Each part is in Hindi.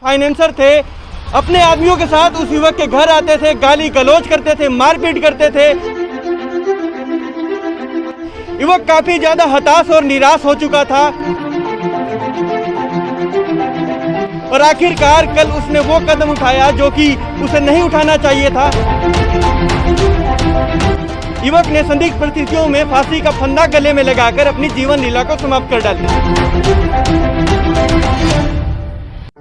फाइनेंसर थे, अपने आदमियों के साथ उस युवक के घर आते थे, गाली गलौज करते थे, मारपीट करते थे। युवक काफी ज्यादा हताश और निराश हो चुका था और आखिरकार कल उसने वो कदम उठाया जो कि उसे नहीं उठाना चाहिए था। युवक ने संदिग्ध परिस्थितियों में फांसी का फंदा गले में लगाकर अपनी जीवन लीला को समाप्त कर डाली।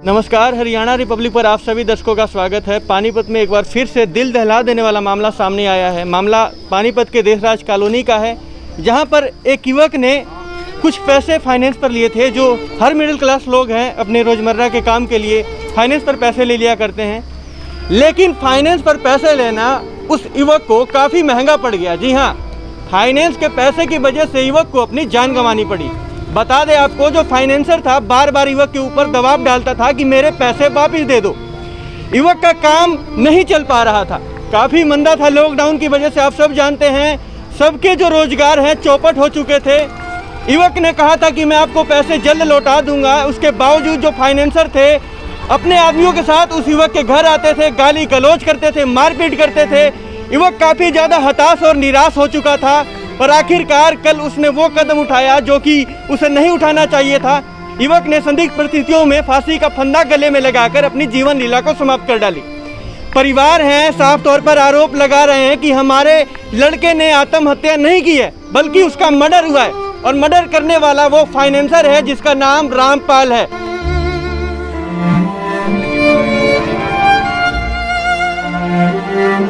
नमस्कार, हरियाणा रिपब्लिक पर आप सभी दर्शकों का स्वागत है। पानीपत में एक बार फिर से दिल दहला देने वाला मामला सामने आया है। मामला पानीपत के देशराज कॉलोनी का है, जहां पर एक युवक ने कुछ पैसे फाइनेंस पर लिए थे। जो हर मिडिल क्लास लोग हैं, अपने रोज़मर्रा के काम के लिए फाइनेंस पर पैसे ले लिया करते हैं, लेकिन फाइनेंस पर पैसे लेना उस युवक को काफ़ी महंगा पड़ गया। जी हाँ, फाइनेंस के पैसे की वजह से युवक को अपनी जान गंवानी पड़ी। बता दें आपको, जो फाइनेंसर था बार बार युवक के ऊपर दबाव डालता था कि मेरे पैसे वापस दे दो। युवक का काम नहीं चल पा रहा था, काफ़ी मंदा था। लॉकडाउन की वजह से आप सब जानते हैं, सबके जो रोजगार हैं चौपट हो चुके थे। युवक ने कहा था कि मैं आपको पैसे जल्द लौटा दूंगा। उसके बावजूद जो फाइनेंसर थे, अपने आदमियों के साथ उस युवक के घर आते थे, गाली गलौज करते थे, मारपीट करते थे। युवक काफ़ी ज़्यादा हताश और निराश हो चुका था और आखिरकार कल उसने वो कदम उठाया जो कि उसे नहीं उठाना चाहिए था। युवक ने संदिग्ध परिस्थितियों में फांसी का फंदा गले में लगाकर अपनी जीवन लीला को समाप्त कर डाली। परिवार हैं, साफ तौर पर आरोप लगा रहे हैं कि हमारे लड़के ने आत्महत्या नहीं की है, बल्कि उसका मर्डर हुआ है और मर्डर करने वाला वो फाइनेंसर है जिसका नाम रामपाल है।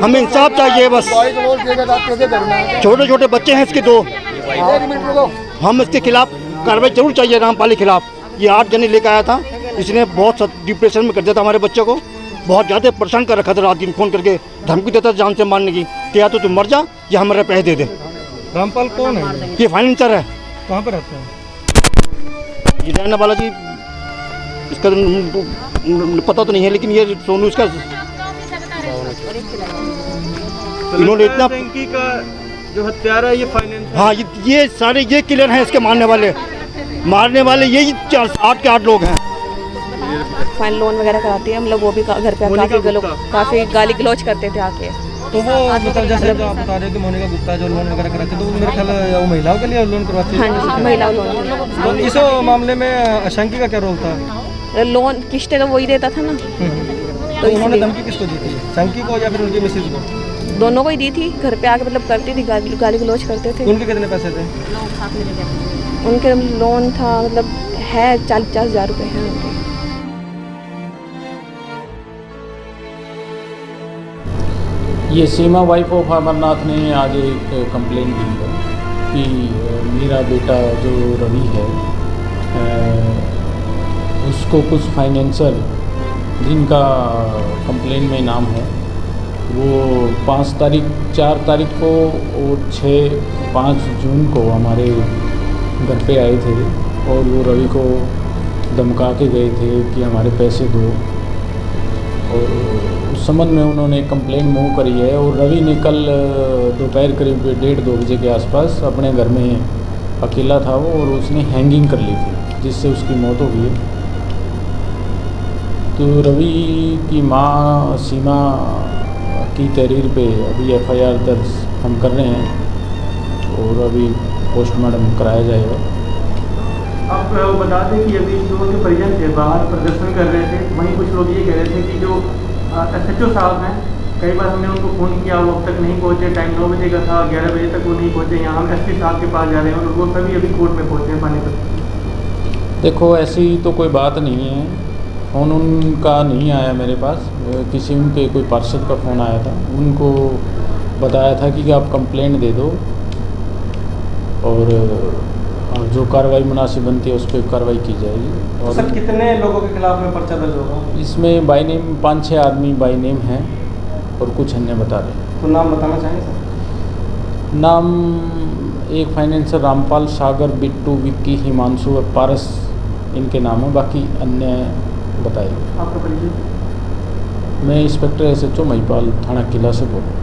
हमें इंसाफ चाहिए बस। छोटे छोटे बच्चे हैं इसके दो, हम इसके खिलाफ कार्रवाई जरूर चाहिए। रामपाल के खिलाफ ये 8 जने लेकर आया था, इसने बहुत डिप्रेशन में कर दिया था हमारे बच्चे को, बहुत ज़्यादा परेशान कर रखा था। रात दिन फ़ोन करके धमकी देता था जान से मारने की, कि या तो तुम मर जा या हमारे पैसे दे दे। रामपाल कौन है? ये फाइनेंसर है। कहाँ पर रहता है? ये रहने वाला जी, इसका पता तो नहीं है, लेकिन ये सोनू इसका। इन्होंने इतना का जो हत्यारा ये फाइनेंस। हाँ, ये सारे ये किलर हैं इसके मारने वाले यही 8 के 8 लोग हैं। फाइन लोन वगैरह कराती है, हम लोग वो भी घर पे काफ़ी गाली गलौज करते थे आके। तो वो मतलब जैसे जो आप बता रहे हो कि मोनिका गुप्ता जो लोन वगैरह कराती है, तो वो मेरे ख्याल वो महिलाओं के लिए लोन करवाती है। हाँ जी, महिलाओं लोन। तो इस मामले में आशंकी का क्या रोल था? लोन किस्तें तो वही देता था ना। तो उन्होंने धमकी किसको दी थी? शंकी को या फिर उनकी मिसेज को? दोनों को ही दी थी। घर पे आके मतलब करती थी, गाली गलौज करते थे। उनके कितने पैसे थे? उनके लोन था मतलब है 40-50 हज़ार रुपये हैं उनके। ये सीमा वाइफ ऑफ अमरनाथ ने आज एक कंप्लेंट दी है कि मेरा बेटा जो रवि है, उसको कुछ फाइनेंसर जिनका कंप्लेंट में नाम है, वो 4 तारीख को और 5 जून को हमारे घर पे आए थे और वो रवि को धमका के गए थे कि हमारे पैसे दो। और उस संबंध में उन्होंने कंप्लेंट मूव करी है और रवि ने कल दोपहर करीब 1:30-2 बजे के आसपास अपने घर में अकेला था वो, और उसने हैंगिंग कर ली थी, जिससे उसकी मौत हो गई। तो रवि की मां सीमा की तहरीर पे अभी FIR दर्ज हम कर रहे हैं और अभी पोस्टमार्टम कराया जाएगा। आप बता दें कि अभी जो उनके परिजन थे बाहर प्रदर्शन कर रहे थे, वहीं कुछ लोग ये कह रहे थे कि जो SHO साहब हैं, कई बार हमने उनको फ़ोन किया, वो अब तक नहीं पहुँचे। टाइम 9 बजे का था, 11 बजे तक वो नहीं पहुँचे। यहाँ हम SP साहब के पास जा रहे हैं और वो सभी अभी कोर्ट में पहुँचे हैं पानीपत। देखो, ऐसी तो कोई बात नहीं है, फ़ोन उनका नहीं आया मेरे पास। किसी उनके कोई पार्षद का फ़ोन आया था, उनको बताया था कि आप कंप्लेंट दे दो और जो कार्रवाई मुनासिब बनती है उस पर कार्रवाई की जाएगी। और सर, कितने लोगों के खिलाफ में पर्चा दर्ज होगा? इसमें बाय नेम 5-6 आदमी बाय नेम हैं और कुछ अन्य बता रहे हैं। तो नाम बताना चाहेंगे सर? नाम एक फाइनेंसर रामपाल, सागर, बिट्टू, विक्की, हिमांशु और पारस इनके नाम है, बाकी अन्य बताइए। आपका परिचय? मैं इंस्पेक्टर SHO महिपाल, थाना किला से बोल रहा हूँ।